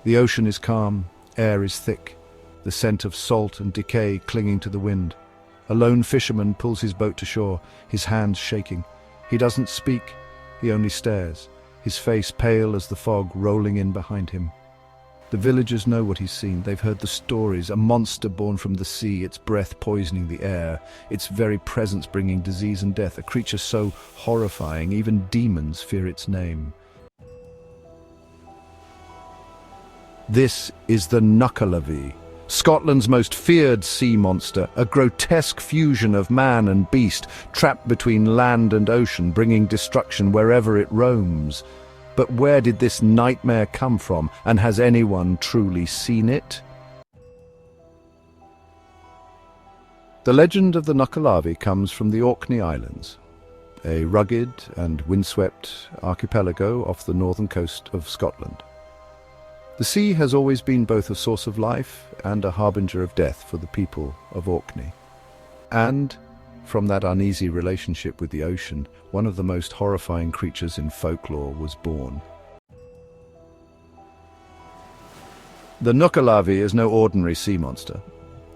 The ocean is calm, air is thick, the scent of salt and decay clinging to the wind. A lone fisherman pulls his boat to shore, his hands shaking. He doesn't speak, he only stares, his face pale as the fog rolling in behind him. The villagers know what he's seen. They've heard the stories, a monster born from the sea, its breath poisoning the air, its very presence bringing disease and death, a creature so horrifying even demons fear its name. This is the Nuckalavee, Scotland's most feared sea monster, a grotesque fusion of man and beast, trapped between land and ocean, bringing destruction wherever it roams. But where did this nightmare come from, and has anyone truly seen it? The legend of the Nuckalavee comes from the Orkney Islands, a rugged and windswept archipelago off the northern coast of Scotland. The sea has always been both a source of life and a harbinger of death for the people of Orkney. And from that uneasy relationship with the ocean, one of the most horrifying creatures in folklore was born. The Nuckalavee is no ordinary sea monster.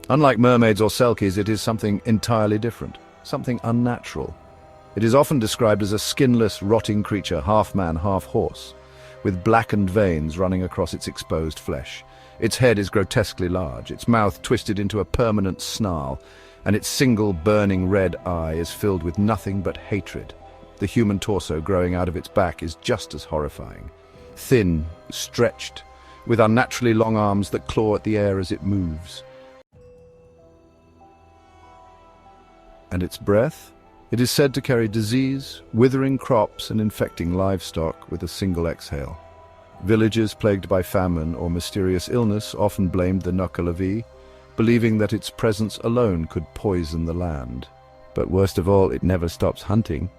Unlike mermaids or selkies, it is something entirely different, something unnatural. It is often described as a skinless, rotting creature, half man, half horse, with blackened veins running across its exposed flesh. Its head is grotesquely large, its mouth twisted into a permanent snarl, and its single burning red eye is filled with nothing but hatred. The human torso growing out of its back is just as horrifying. Thin, stretched, with unnaturally long arms that claw at the air as it moves. And its breath? It is said to carry disease, withering crops and infecting livestock with a single exhale. Villagers plagued by famine or mysterious illness often blamed the Nuckalavee, believing that its presence alone could poison the land. But worst of all, it never stops hunting.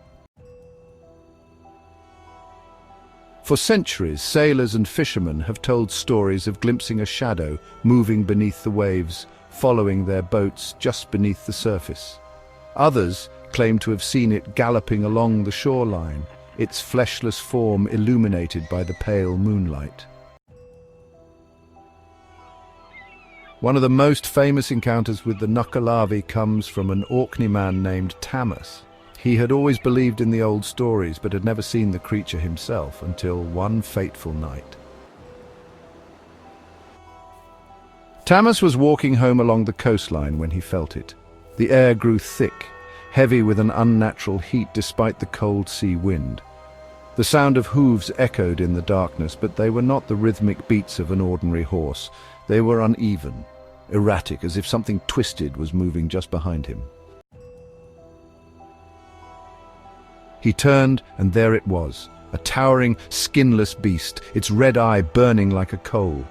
For centuries, sailors and fishermen have told stories of glimpsing a shadow moving beneath the waves, following their boats just beneath the surface. Others claim to have seen it galloping along the shoreline, its fleshless form illuminated by the pale moonlight. One of the most famous encounters with the Nuckalavee comes from an Orkney man named Thomas. He had always believed in the old stories, but had never seen the creature himself until one fateful night. Thomas was walking home along the coastline when he felt it. The air grew thick, heavy with an unnatural heat despite the cold sea wind. The sound of hooves echoed in the darkness, but they were not the rhythmic beats of an ordinary horse. They were uneven, erratic, as if something twisted was moving just behind him. He turned, and there it was, a towering, skinless beast, its red eye burning like a coal.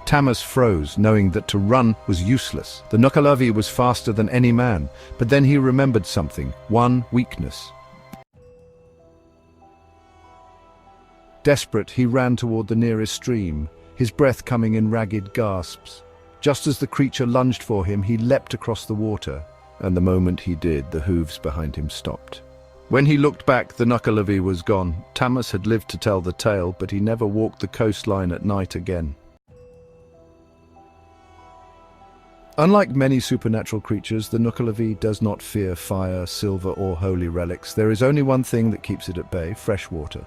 Thomas froze, knowing that to run was useless. The Nuckalavee was faster than any man, but then he remembered something, one weakness. Desperate, he ran toward the nearest stream, his breath coming in ragged gasps. Just as the creature lunged for him, he leapt across the water, and the moment he did, the hooves behind him stopped. When he looked back, the Nuckalavee was gone. Thomas had lived to tell the tale, but he never walked the coastline at night again. Unlike many supernatural creatures, the Nuckalavee does not fear fire, silver, or holy relics. There is only one thing that keeps it at bay: fresh water.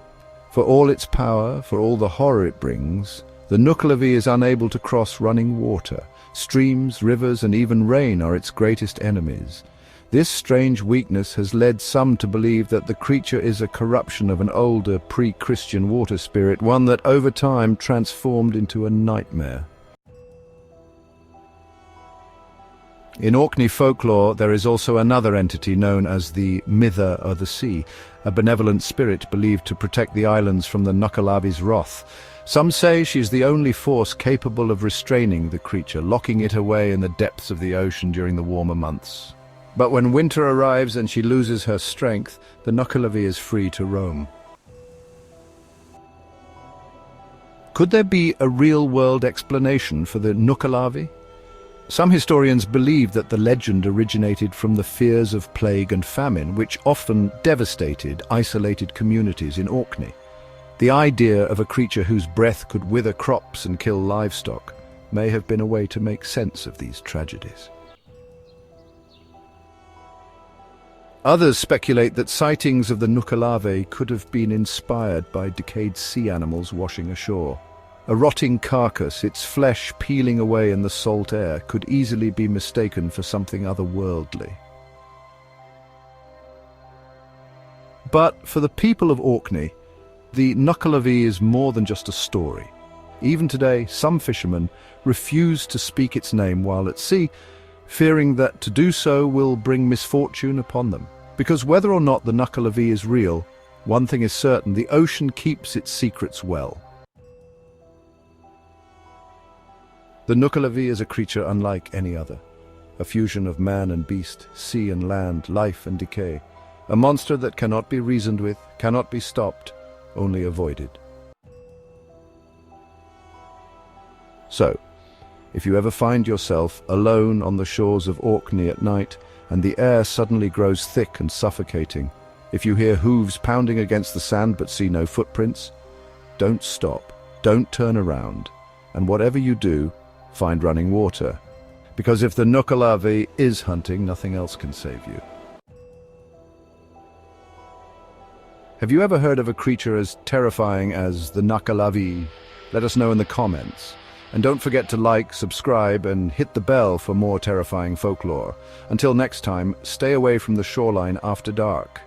For all its power, for all the horror it brings, the Nuckalavee is unable to cross running water. Streams, rivers, and even rain are its greatest enemies. This strange weakness has led some to believe that the creature is a corruption of an older pre-Christian water spirit, one that over time transformed into a nightmare. In Orkney folklore, there is also another entity known as the Mither of the Sea, a benevolent spirit believed to protect the islands from the Nuckalavee's wrath. Some say she is the only force capable of restraining the creature, locking it away in the depths of the ocean during the warmer months. But when winter arrives and she loses her strength, the Nuckalavee is free to roam. Could there be a real-world explanation for the Nuckalavee? Some historians believe that the legend originated from the fears of plague and famine, which often devastated isolated communities in Orkney. The idea of a creature whose breath could wither crops and kill livestock may have been a way to make sense of these tragedies. Others speculate that sightings of the nucalave could have been inspired by decayed sea animals washing ashore. A rotting carcass, its flesh peeling away in the salt air, could easily be mistaken for something otherworldly. But for the people of Orkney, the nucalave is more than just a story. Even today, some fishermen refuse to speak its name while at sea, fearing that to do so will bring misfortune upon them. Because whether or not the nucalave is real, one thing is certain: the ocean keeps its secrets well. The nucalave is a creature unlike any other, a fusion of man and beast, sea and land, life and decay, a monster that cannot be reasoned with, cannot be stopped, only avoided. So, if you ever find yourself alone on the shores of Orkney at night, and the air suddenly grows thick and suffocating, if you hear hooves pounding against the sand but see no footprints, don't stop, don't turn around, and whatever you do, find running water. Because if the nucalave is hunting, nothing else can save you. Have you ever heard of a creature as terrifying as the nucalave? Let us know in the comments. And don't forget to like, subscribe, and hit the bell for more terrifying folklore. Until next time, stay away from the shoreline after dark.